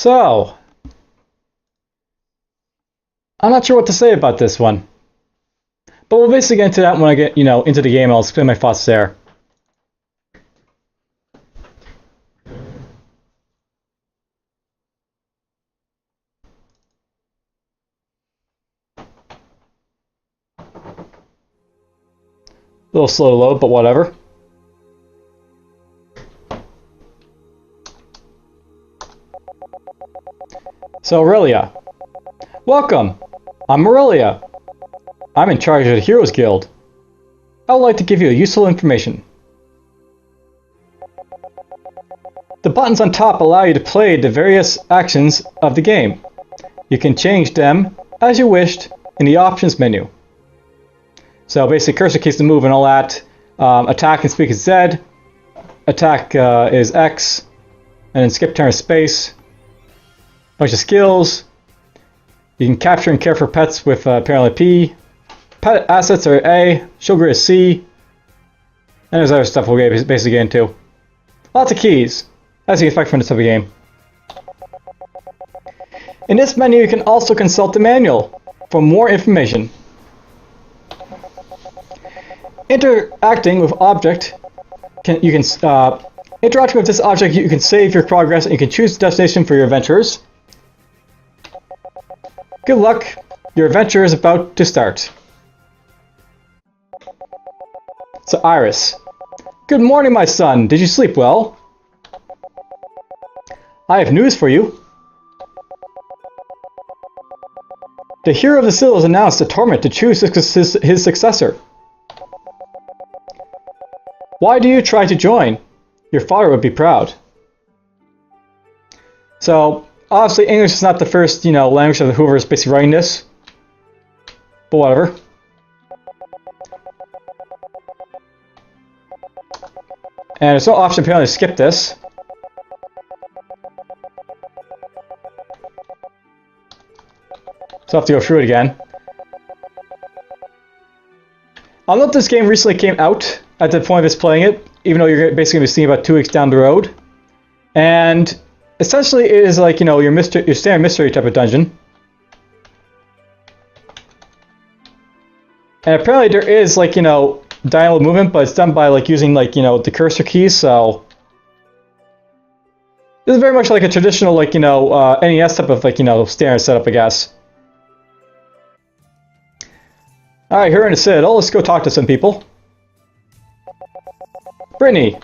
So, I'm not sure what to say about this one. But we'll basically get into that when I get, into the game. I'll explain my thoughts there. A little slow to load, but whatever. So Aurelia. Welcome! I'm Aurelia. I'm in charge of the Heroes Guild. I would like to give you useful information. The buttons on top allow you to play the various actions of the game. You can change them as you wished in the options menu. So basically cursor keys to move and all that. Attack and speak is Z. Attack is X. And then skip turn is space. Bunch of skills. You can capture and care for pets with apparently P. Pet assets are A. Sugar is C. And there's other stuff we'll basically get into. Lots of keys, as you expect from this type of game. In this menu, you can also consult the manual for more information. Interacting with interacting with this object, you can save your progress and you can choose the destination for your adventures. Good luck, your adventure is about to start. So Iris. Good morning, my son. Did you sleep well? I have news for you. The hero of the Citadel has announced a tournament to choose his successor. Why do you try to join? Your father would be proud. So, obviously English is not the first, language of whoever is basically writing this. But whatever. And there's no option apparently to skip this. So I'll have to go through it again. I'll note this game recently came out at the point of us playing it, even though you're basically going to be seeing about 2 weeks down the road. And essentially it is like, your standard mystery type of dungeon. And apparently there is like, diagonal movement, but it's done by like using like, the cursor keys, so this is very much like a traditional like, NES type of like, standard setup, I guess. Alright, here in the Citadel, let's go talk to some people. Brittany,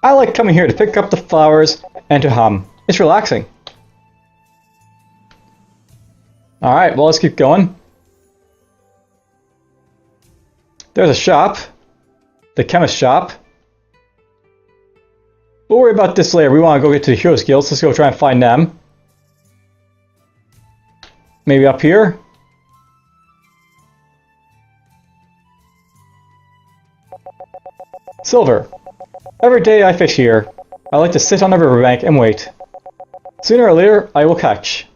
I like coming here to pick up the flowers and to hum. It's relaxing. Alright, well let's keep going. There's a shop. The chemist shop. We'll worry about this later. We want to go get to the Heroes Guild, so let's go try and find them. Maybe up here? Silver. Every day I fish here. I like to sit on the riverbank and wait. Sooner or later, I will catch.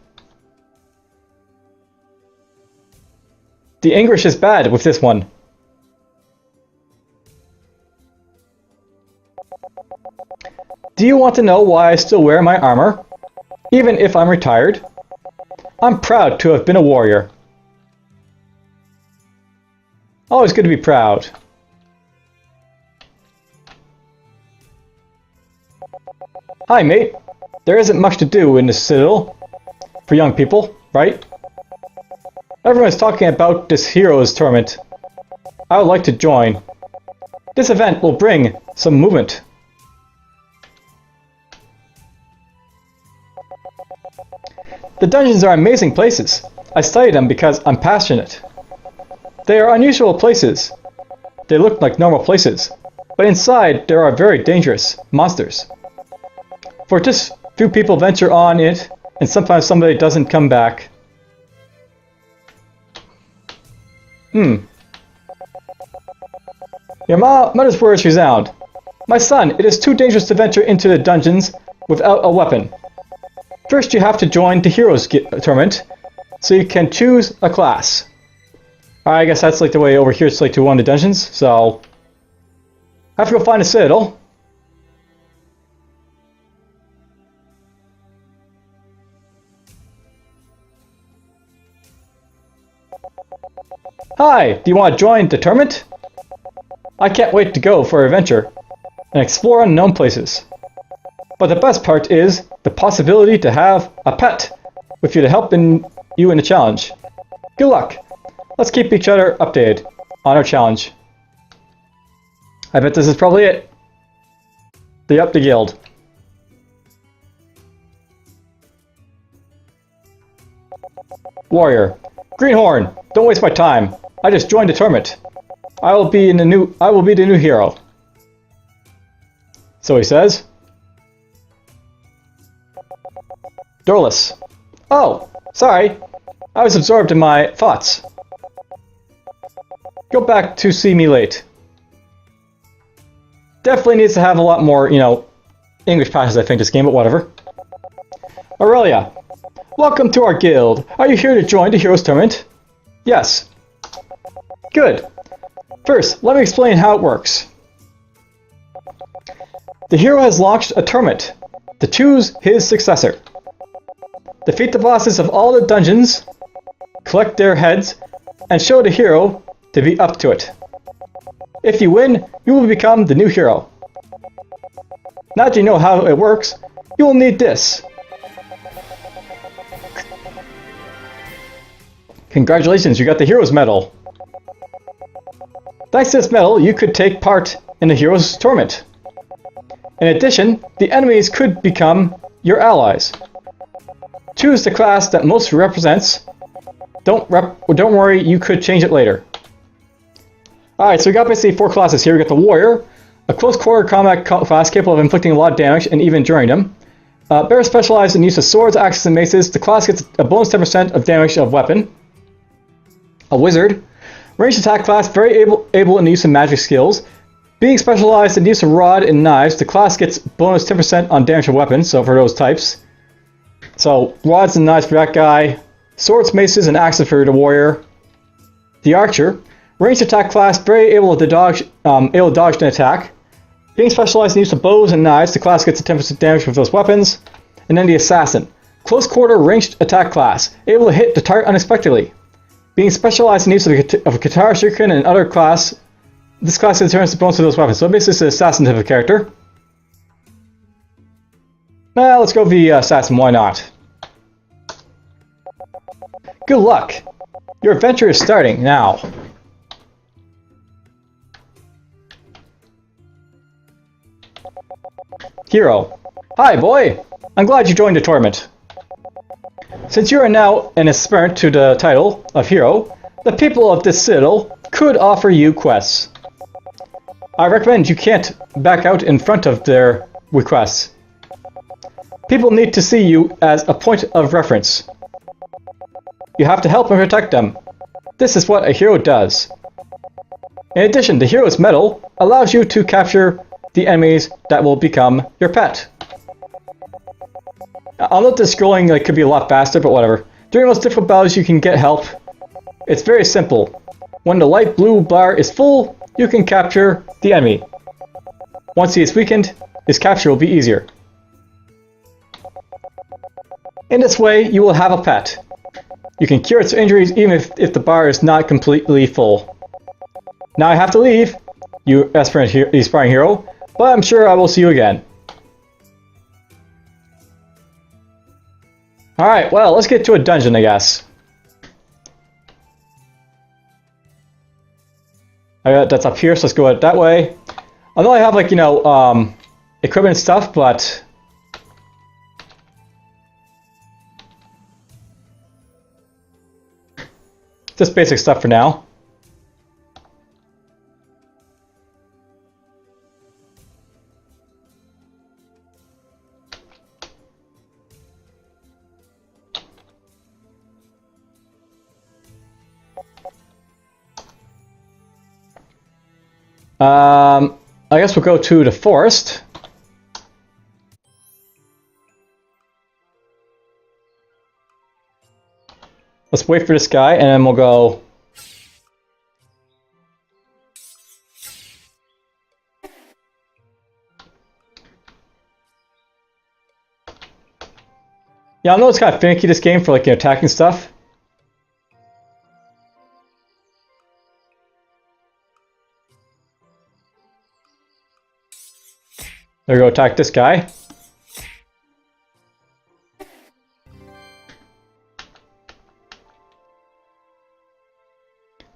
The English is bad with this one. Do you want to know why I still wear my armor, even if I'm retired? I'm proud to have been a warrior. Always good to be proud. Hi, mate. There isn't much to do in the Citadel for young people, right? Everyone's talking about this Heroes Tournament. I would like to join. This event will bring some movement. The dungeons are amazing places. I study them because I'm passionate. They are unusual places. They look like normal places, but inside there are very dangerous monsters. For just few people venture on it, and sometimes somebody doesn't come back. Your mother's words resound. My son, it is too dangerous to venture into the dungeons without a weapon. First you have to join the Heroes Tournament, so you can choose a class. Alright, I guess that's like the way over here to like to one of the dungeons, so I have to go find a Citadel. Hi, do you want to join the tournament? I can't wait to go for an adventure and explore unknown places. But the best part is the possibility to have a pet with you to help you in the challenge. Good luck. Let's keep each other updated on our challenge. I bet this is probably it. The Up the Guild. Warrior. Greenhorn, don't waste my time. I just joined the tournament. I will be the new hero. So he says. Dorless. Oh, sorry. I was absorbed in my thoughts. Go back to see me late. Definitely needs to have a lot more, English passages, I think, this game, but whatever. Aurelia. Welcome to our guild. Are you here to join the Heroes Tournament? Yes. Good. First, let me explain how it works. The hero has launched a tournament to choose his successor. Defeat the bosses of all the dungeons, collect their heads, and show the hero to be up to it. If you win, you will become the new hero. Now that you know how it works, you will need this. Congratulations, you got the Heroes Medal. Thanks to this medal, you could take part in the Heroes Tournament. In addition, the enemies could become your allies. Choose the class that most represents. Don't worry, you could change it later. Alright, so we got basically 4 classes here. We got the Warrior, a close quarter combat class capable of inflicting a lot of damage and even enduring them. Bear specialized in use of swords, axes, and maces. The class gets a bonus 10% of damage of weapon. A Wizard, ranged attack class, very able in the use of magic skills. Being specialized in the use of rod and knives, the class gets bonus 10% on damage of weapons, so for those types. So, rods and knives for that guy, swords, maces, and axes for the Warrior. The Archer, ranged attack class, very able to dodge an attack. Being specialized in the use of bows and knives, the class gets a 10% damage with those weapons. And then the Assassin, close quarter ranged attack class, able to hit the target unexpectedly. Being specialized in use of a guitar, shuriken, and other class, this class determines the bonus of those weapons. So basically it's an assassin type of character. Let's go with the assassin, why not? Good luck! Your adventure is starting now. Hero. Hi, boy! I'm glad you joined the tournament. Since you are now an aspirant to the title of hero, the people of this citadel could offer you quests. I recommend you can't back out in front of their requests. People need to see you as a point of reference. You have to help and protect them. This is what a hero does. In addition, the Hero's Medal allows you to capture the enemies that will become your pet. I'll note the scrolling could be a lot faster, but whatever. During most difficult battles, you can get help. It's very simple. When the light blue bar is full, you can capture the enemy. Once he is weakened, his capture will be easier. In this way, you will have a pet. You can cure its injuries even if the bar is not completely full. Now I have to leave, you aspiring hero, but I'm sure I will see you again. Alright, well, let's get to a dungeon, I guess. That's up here, so let's go that way. I know I have, equipment and stuff, but... just basic stuff for now. I guess we'll go to the forest. Let's wait for this guy, and then we'll go... Yeah, I know it's kind of finicky, this game, for attacking stuff. There we go, attack this guy.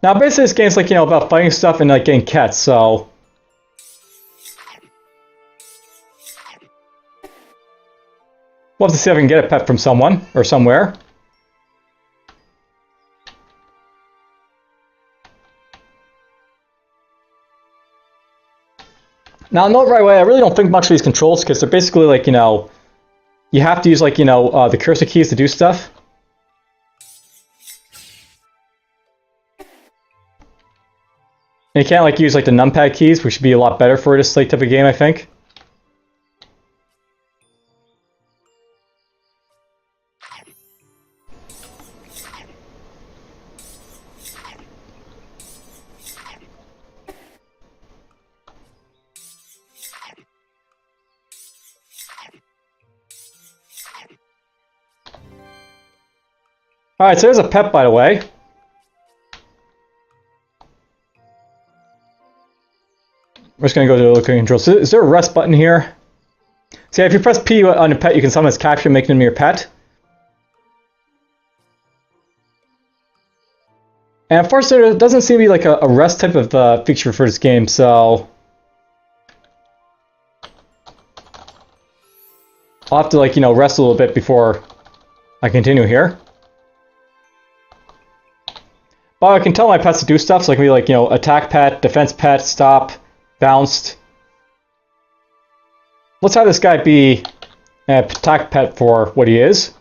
Now, basically, this game's like, you know, about fighting stuff and like getting cats, so. We'll have to see if I can get a pet from someone or somewhere. Now, note right away, I really don't think much of these controls because they're basically like, you know, you have to use like, you know, the cursor keys to do stuff. And you can't like use like the numpad keys, which should be a lot better for this like type of game, I think. Alright, so there's a pet, by the way. We're just going to go to the looking control. So is there a rest button here? So yeah, if you press P on a pet, you can summon its capture and make them your pet. And unfortunately, there doesn't seem to be like a rest type of feature for this game, so I'll have to like, you know, rest a little bit before I continue here. But I can tell my pets to do stuff, so I can be like, you know, attack pet, defense pet, stop, bounced. Let's have this guy be an attack pet for what he is.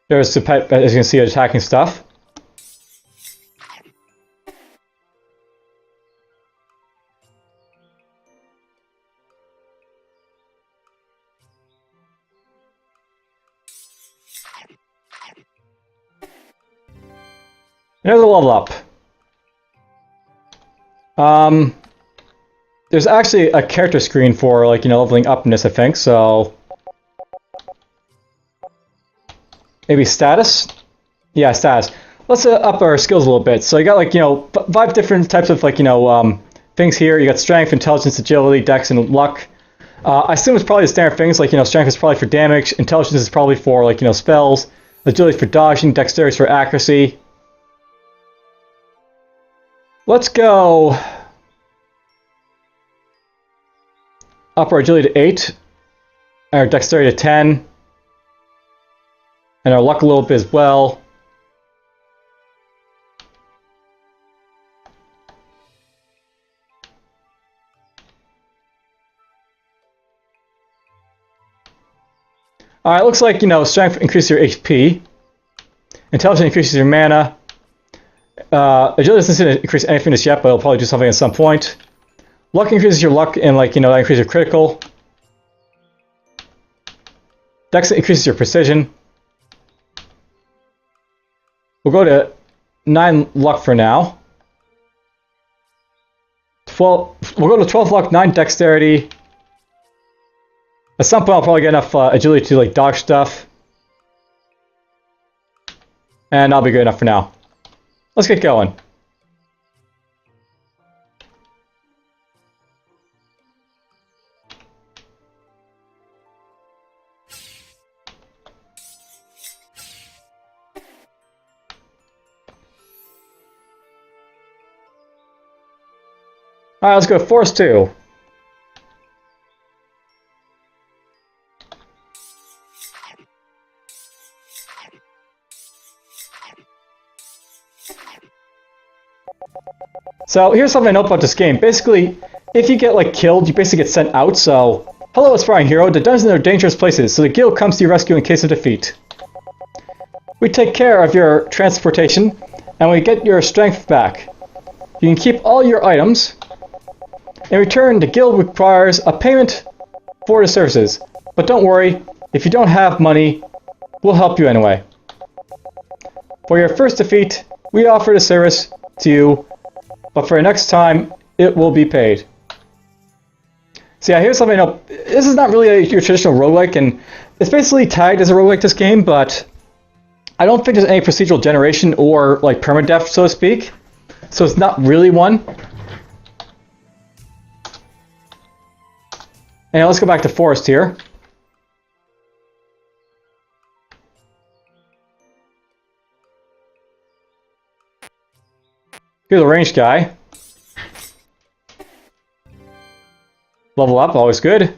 There's the pet, as you can see, attacking stuff. There's a level up. There's actually a character screen for, like, you know, leveling up in this, I think, so maybe status? Yeah, status. Let's up our skills a little bit. So you got, like, you know, 5 different types of, like, you know, things here. You got strength, intelligence, agility, dex, and luck. I assume it's probably the standard things, like, you know, strength is probably for damage, intelligence is probably for, like, you know, spells, agility for dodging, dexterity is for accuracy. Let's go up our agility to 8, our dexterity to 10, and our luck a little bit as well. Alright, looks like, you know, strength increases your HP, intelligence increases your mana, agility doesn't increase anything just yet, but it'll probably do something at some point. Luck increases your luck, and, like, you know, that increases your critical. Dex increases your precision. We'll go to 9 luck for now. 12. We'll go to 12 luck, 9 dexterity. At some point, I'll probably get enough agility to, like, dodge stuff. And that'll be good enough for now. Let's get going. Alright, let's go Force 2. So here's something I know about this game. Basically, if you get like killed, you basically get sent out. So, hello, aspiring hero. The dungeons are dangerous places, so the guild comes to your rescue in case of defeat. We take care of your transportation, and we get your strength back. You can keep all your items. In return, the guild requires a payment for the services. But don't worry, if you don't have money, we'll help you anyway. For your first defeat, we offer the service to you, but for next time, it will be paid. So yeah, here's something. This is not really your traditional roguelike, and it's basically tagged as a roguelike, this game, but I don't think there's any procedural generation or like permadeath, so to speak. So it's not really one. And let's go back to Forest here. Here's a ranged guy. Level up, always good.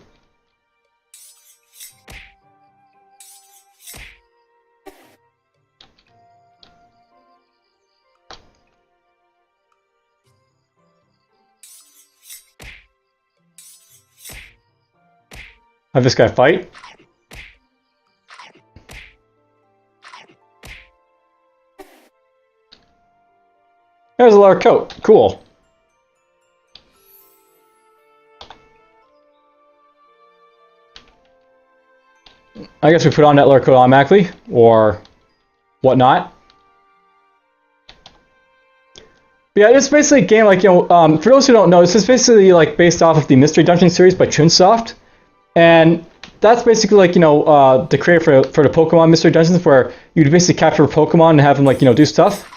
Have this guy fight. There's a leather coat. Cool. I guess we put on that leather coat automatically, or whatnot. But yeah, it's basically a game like, for those who don't know, this is basically like based off of the Mystery Dungeon series by Chunsoft. And that's basically like, the creator for the Pokemon Mystery Dungeons, where you'd basically capture a Pokemon and have them like, do stuff.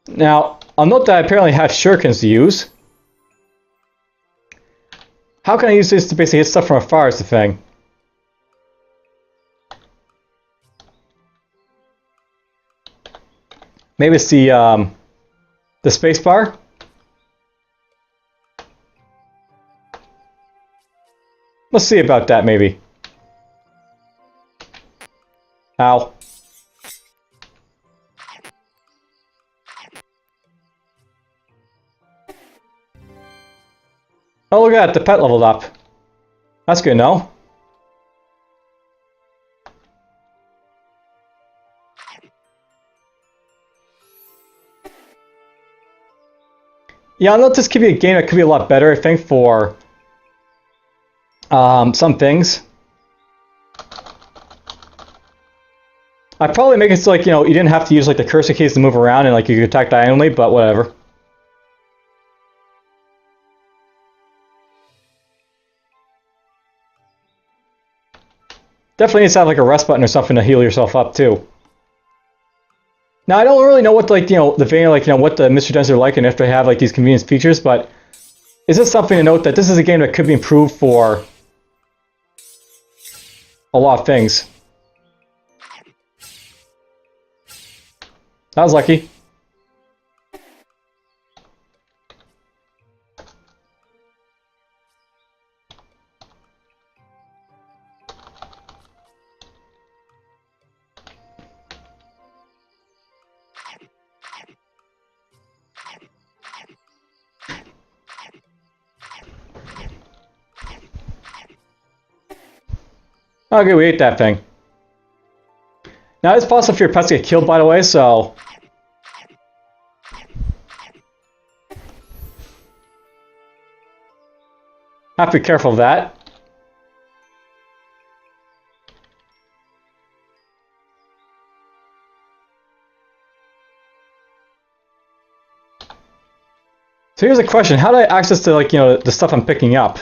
Now, I'll note that I apparently have shurikens to use. How can I use this to basically hit stuff from afar is the thing. Maybe it's the space bar. Let's see about that, maybe. Ow. Oh, look at that, the pet leveled up. That's good, no? Yeah, I know this could be a game that could be a lot better, I think, for some things. I'd probably make it so, like, you didn't have to use, like, the cursor keys to move around and, like, you could attack diagonally, but whatever. Definitely needs to have, like, a rest button or something to heal yourself up, too. Now, I don't really know what, like, the vein, like, what the Mystery Dungeons are like and if they have, like, these convenience features, but it's just something to note that this is a game that could be improved for a lot of things. That was lucky. Okay, we ate that thing. Now, it's possible for your pets to get killed, by the way, so... have to be careful of that. So here's a question. How do I access the, like, the stuff I'm picking up?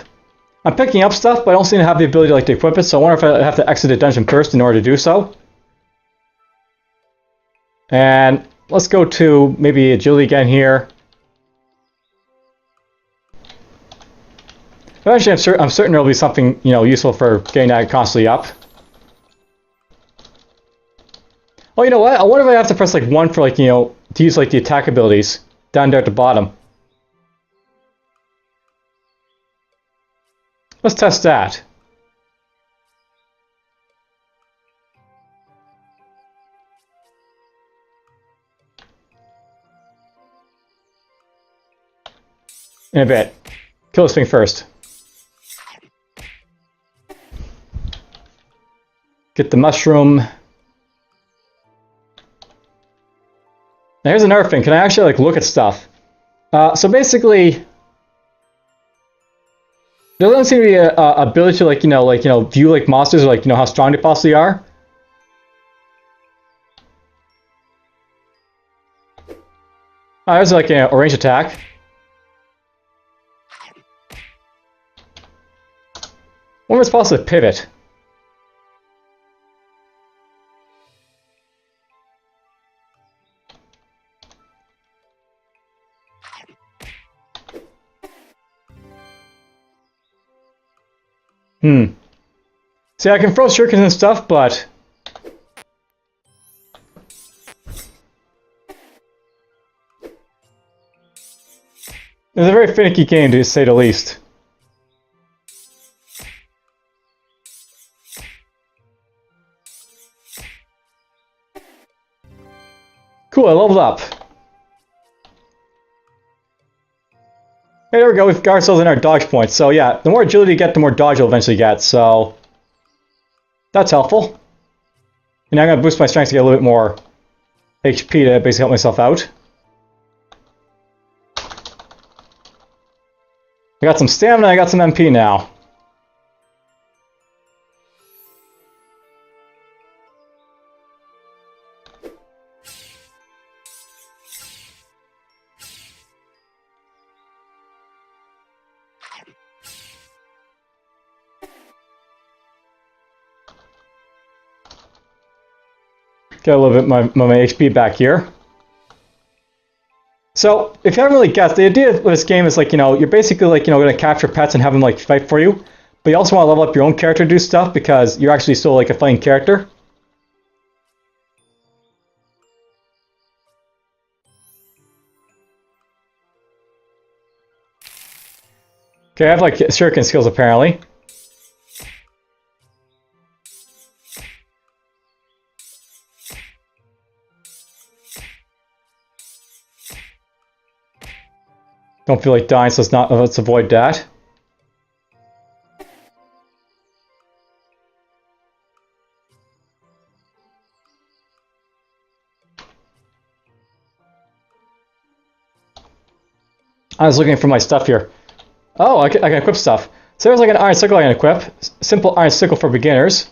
I'm picking up stuff, but I don't seem to have the ability to, like, to equip it, so I wonder if I have to exit the dungeon first in order to do so. And let's go to maybe agility again here. Eventually, I'm certain there'll be something, useful for getting that constantly up. Oh, you know what? I wonder if I have to press, like, 1 for, like, to use, like, the attack abilities down there at the bottom. Let's test that. In a bit. Kill this thing first. Get the mushroom. Now here's another thing. Can I actually, like, look at stuff? So basically, there doesn't seem to be a ability to, like, view, like, monsters, or, like, how strong they possibly are. Oh, there's like a range attack. When we're supposed to pivot. See, I can throw shurikens and stuff, but it's a very finicky game, to say the least. Cool, I leveled up. Hey, there we go, we've got ourselves in our dodge points. So yeah, the more agility you get, the more dodge you'll eventually get, so that's helpful. And I'm going to boost my strength to get a little bit more HP to basically help myself out. I got some stamina, I got some MP now. Get a little bit of my HP back here. So, if you haven't really guessed, the idea of this game is like, you're basically like, going to capture pets and have them like fight for you. But you also want to level up your own character to do stuff because you're actually still like a fighting character. Okay, I have like shuriken skills apparently. Don't feel like dying, so let's avoid that. I was looking for my stuff here. Oh, I can equip stuff. So there's like an iron sickle I can equip. Simple iron sickle for beginners.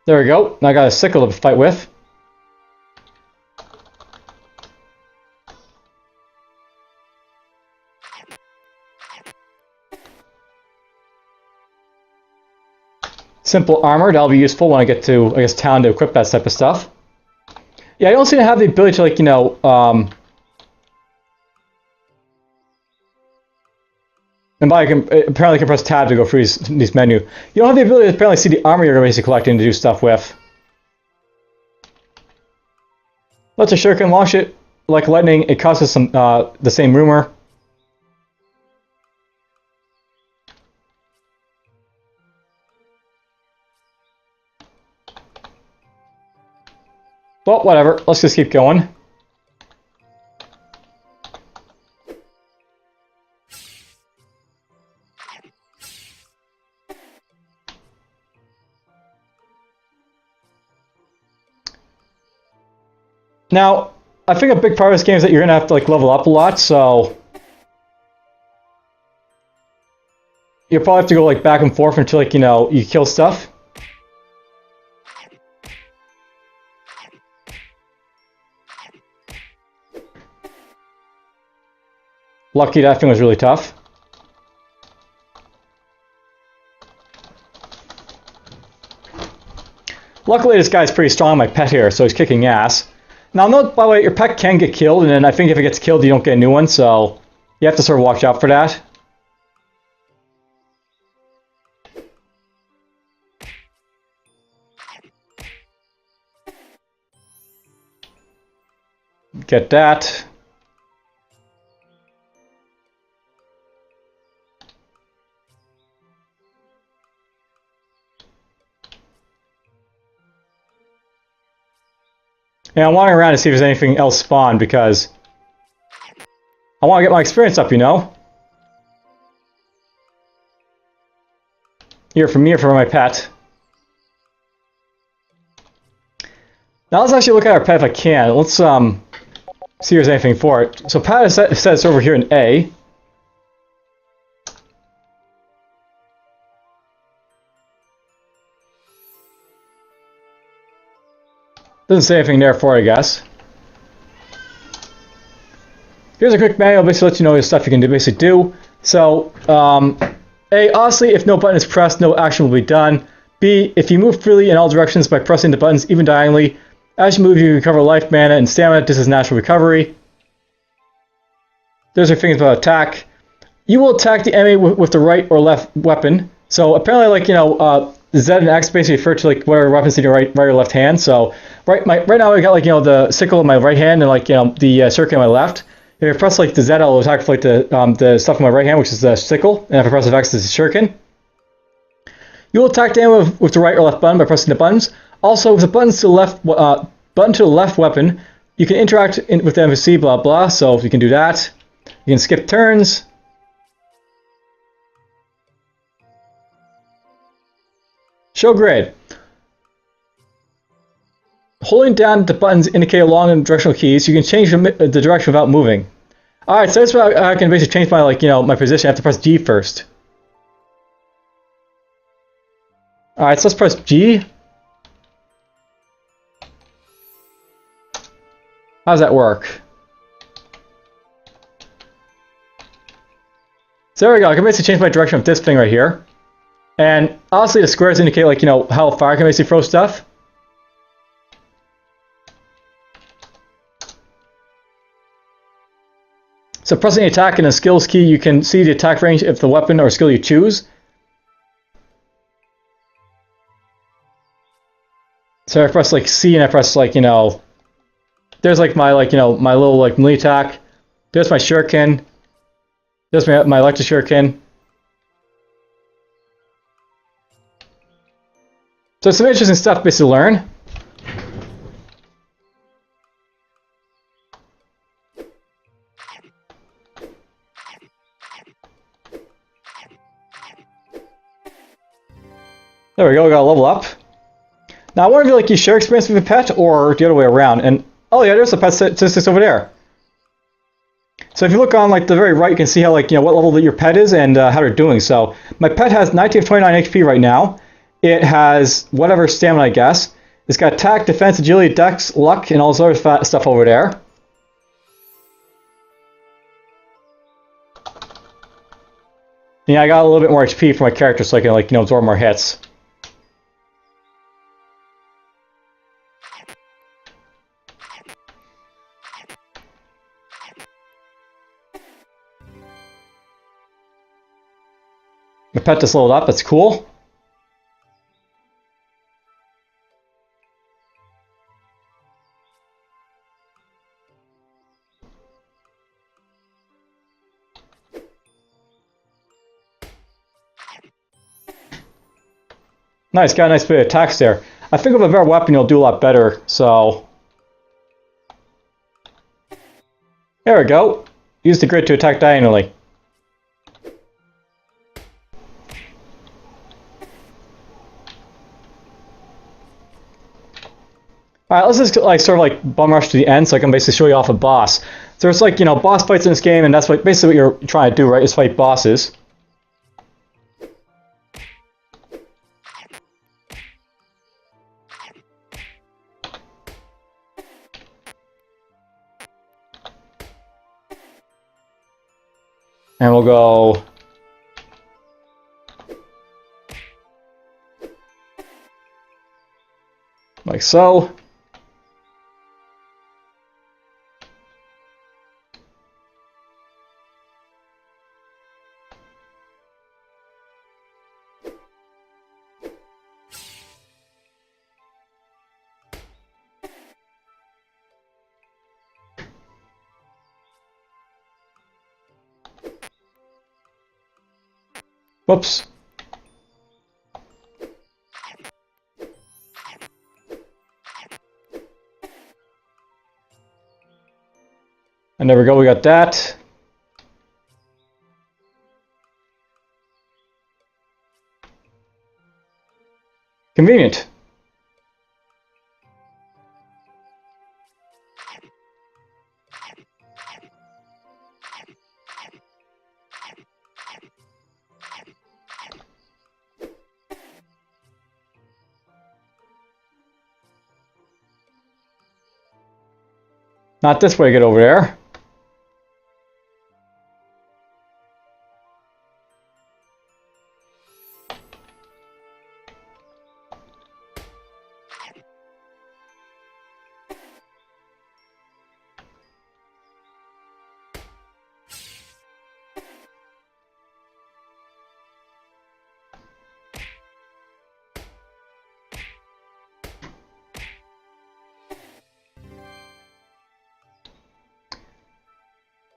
There we go. Now I got a sickle to fight with. Simple armor, that'll be useful when I get to, I guess, town to equip that type of stuff. Yeah, I don't seem to have the ability to, like, and by apparently can press tab to go through these menu. You don't have the ability to apparently see the armor you're basically collecting to do stuff with. Let's a shuriken launch it like lightning. It causes some the same rumor. Well, whatever. Let's just keep going. Now, I think a big part of this game is that you're going to have to like level up a lot, so you'll probably have to go like back and forth until like, you kill stuff. Lucky that thing was really tough. Luckily this guy's pretty strong, my pet here, so he's kicking ass. Now note, by the way, your pet can get killed, and then I think if it gets killed you don't get a new one, so you have to sort of watch out for that. Get that. Yeah, I'm wandering around to see if there's anything else spawned because I want to get my experience up, Here for me or for my pet. Now let's actually look at our pet if I can. Let's see if there's anything for it. So pet says over here in A. Doesn't say anything there for it, I guess. Here's a quick manual, basically lets you know the stuff you can basically do. So, A, honestly, if no button is pressed, no action will be done. B, if you move freely in all directions by pressing the buttons, even diagonally, as you move, you recover life, mana, and stamina. This is natural recovery. Those are things about attack. You will attack the enemy with the right or left weapon. So apparently, like, Z and X basically refer to like whatever weapons in your right or left hand. So right now I got like the sickle in my right hand and like the shuriken in my left. If I press like the Z, I'll attack for like the stuff in my right hand, which is the sickle, and if I press X, it's the shuriken. You will attack the enemy with the right or left button by pressing the buttons. Also, with the buttons to the left button to the left weapon, you can interact with the NPC, blah blah. So you can do that. You can skip turns. Show grid. Holding down the buttons indicate along the directional keys. You can change the direction without moving. All right, so that's why I can basically change my my position. I have to press G first. All right, so let's press G. How does that work? So there we go. I can basically change my direction with this thing right here. And honestly, the squares indicate like how far I can basically throw stuff. So pressing the attack and the skills key, you can see the attack range of the weapon or skill you choose. So I press like C and I press like there's like my my little like melee attack. There's my shuriken. There's my electric shuriken. So some interesting stuff basically to learn. There we go, we got a level up. Now I wonder if you share experience with a pet or the other way around. And oh yeah, there's the pet statistics over there. So if you look on like the very right, you can see how what level that your pet is and how they're doing. So my pet has 19 of 29 HP right now. It has whatever stamina, I guess. It's got attack, defense, agility, dex, luck, and all this other stuff over there. Yeah, I got a little bit more HP for my character so I can absorb more hits. My pet just leveled up, that's cool. Nice, got a nice bit of attacks there. I think with a better weapon you'll do a lot better, so... There we go. Use the grid to attack diagonally. Alright, let's just sort of bum rush to the end so I can basically show you off a boss. So it's boss fights in this game, and that's basically what you're trying to do, right? Is fight bosses. And we'll go... like so. Whoops. And there we go, we got that. Convenient. Not this way to get over there.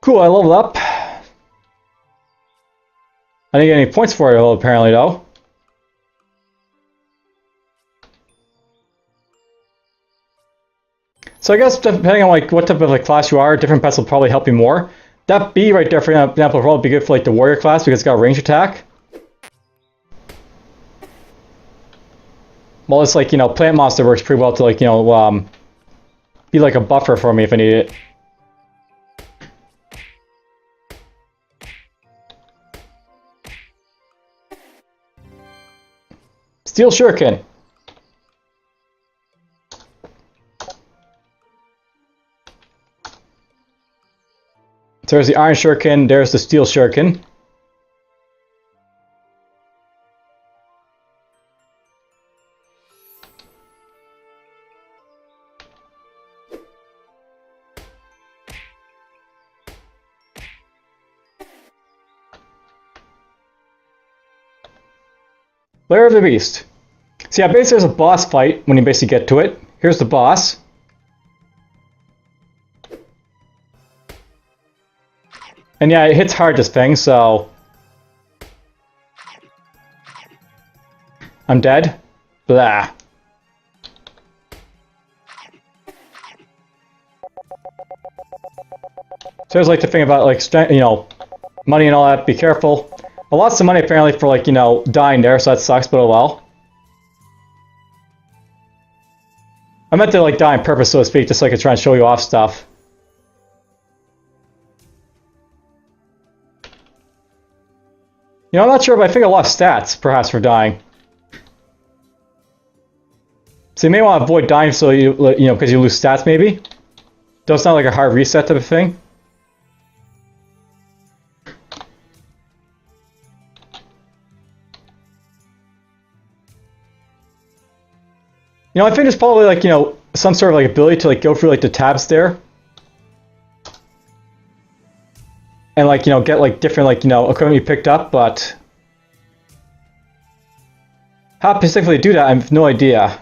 Cool, I leveled up. I didn't get any points for it, apparently, though. So I guess depending on like what type of like class you are, different pets will probably help you more. That bee right there, for example, will probably be good for like the warrior class because it's got range attack. Well, it's like, you know, plant monster works pretty well to like, you know, be like a buffer for me if I need it. Steel Shuriken. So there's the Iron Shuriken, there's the Steel Shuriken. Lair of the Beast. So yeah, basically there's a boss fight when you basically get to it. Here's the boss. And yeah, it hits hard, this thing, so... I'm dead. Blah. So there's like the thing about like, you know, money and all that, be careful. I lost some money apparently for like, you know, dying there, so that sucks, but oh well. I meant to like die on purpose, so to speak, just so I could try and show you off stuff. You know, I'm not sure, but I think I lost stats, perhaps, for dying. So you may want to avoid dying so you know, because you lose stats, maybe. Does sound like a hard reset type of thing. You know, I think there's probably like, you know, some sort of like ability to like go through like the tabs there. And like, you know, get like different like, you know, equipment you picked up, but how to specifically do that, I have no idea.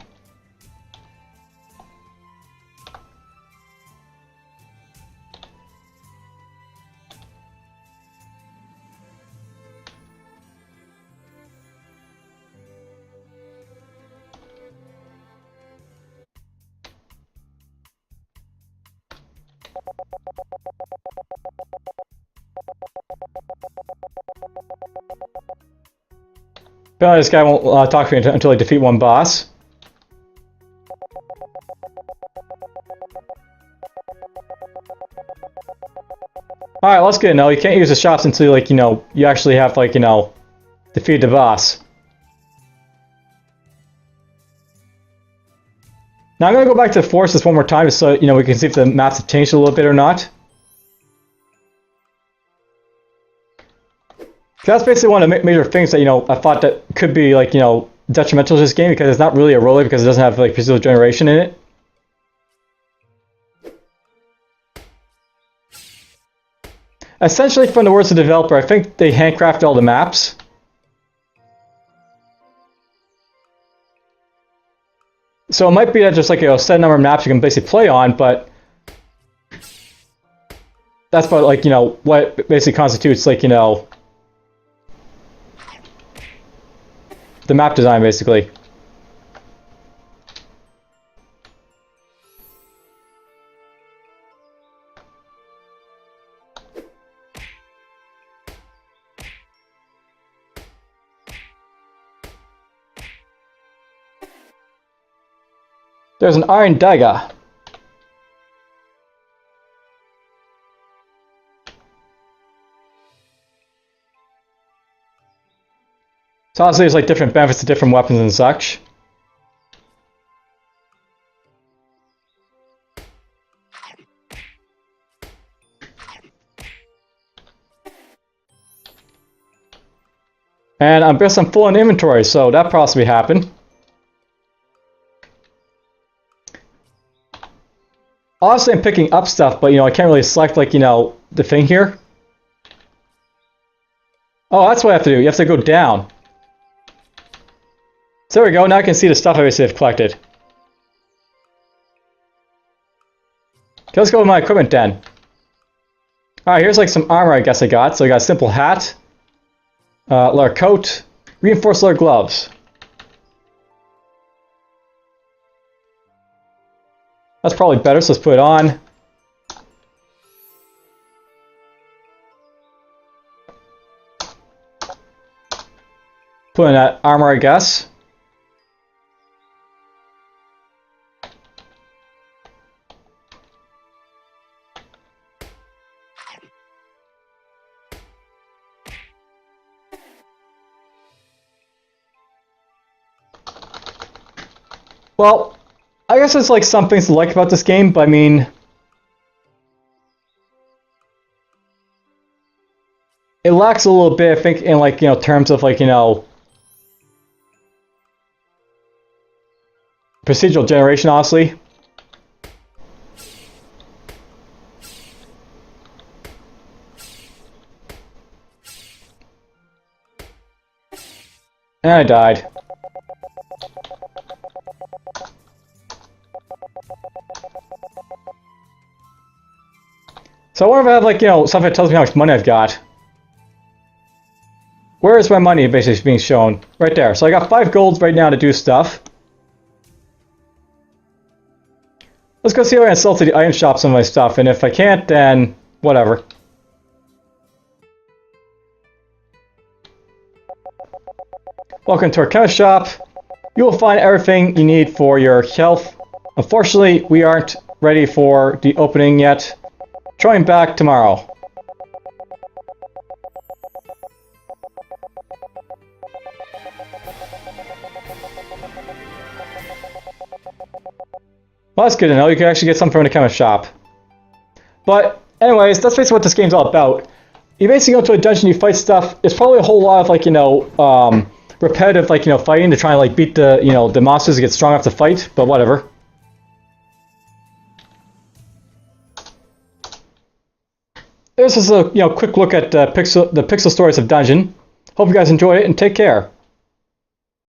Apparently this guy won't talk to me until I defeat one boss. Alright, let's get it now. You can't use the shops until like, you know, you actually have like, you know, defeat the boss. Now I'm going to go back to the forest this one more time just so, you know, we can see if the maps have changed a little bit or not. That's basically one of the major things that, you know, I thought that could be, like, you know, detrimental to this game because it's not really a roller because it doesn't have, like, procedural generation in it. Essentially, from the words of the developer, I think they handcrafted all the maps. So it might be that there's, like, a set number of maps you can basically play on, but that's about, like, you know, what basically constitutes, like, you know, the map design, basically. There's an iron dagger. So honestly, there's like different benefits to different weapons and such. And I guess I'm full in inventory, so that possibly happened. Honestly, I'm picking up stuff, but, you know, I can't really select, like, you know, the thing here. Oh, that's what I have to do. You have to go down. So there we go. Now I can see the stuff I basically have collected. Okay, let's go with my equipment then. Alright, here's like some armor I guess I got. So I got a simple hat, leather coat, reinforced leather gloves. That's probably better, so let's put it on. Put in that armor, I guess. Well, I guess there's like some things to like about this game, but I mean, it lacks a little bit, I think, in like, you know, terms of like, you know, procedural generation, honestly. And I died. So I wonder if I have, like, you know, something that tells me how much money I've got. Where is my money basically being shown? Right there. So I got 5 golds right now to do stuff. Let's go see if I can sell to the item shop some of my stuff, and if I can't, then whatever. Welcome to our chemist shop. You will find everything you need for your health. Unfortunately, we aren't ready for the opening yet. Trying back tomorrow. Well, that's good to know. You can actually get something from the chemist shop. But anyways, that's basically what this game's all about. You basically go to a dungeon, you fight stuff. It's probably a whole lot of, like, you know, repetitive, like, you know, fighting to try and, like, beat the, you know, the monsters to get strong enough to fight, but whatever. This is a, you know, quick look at the pixel stories of Dungeon. Hope you guys enjoy it and take care.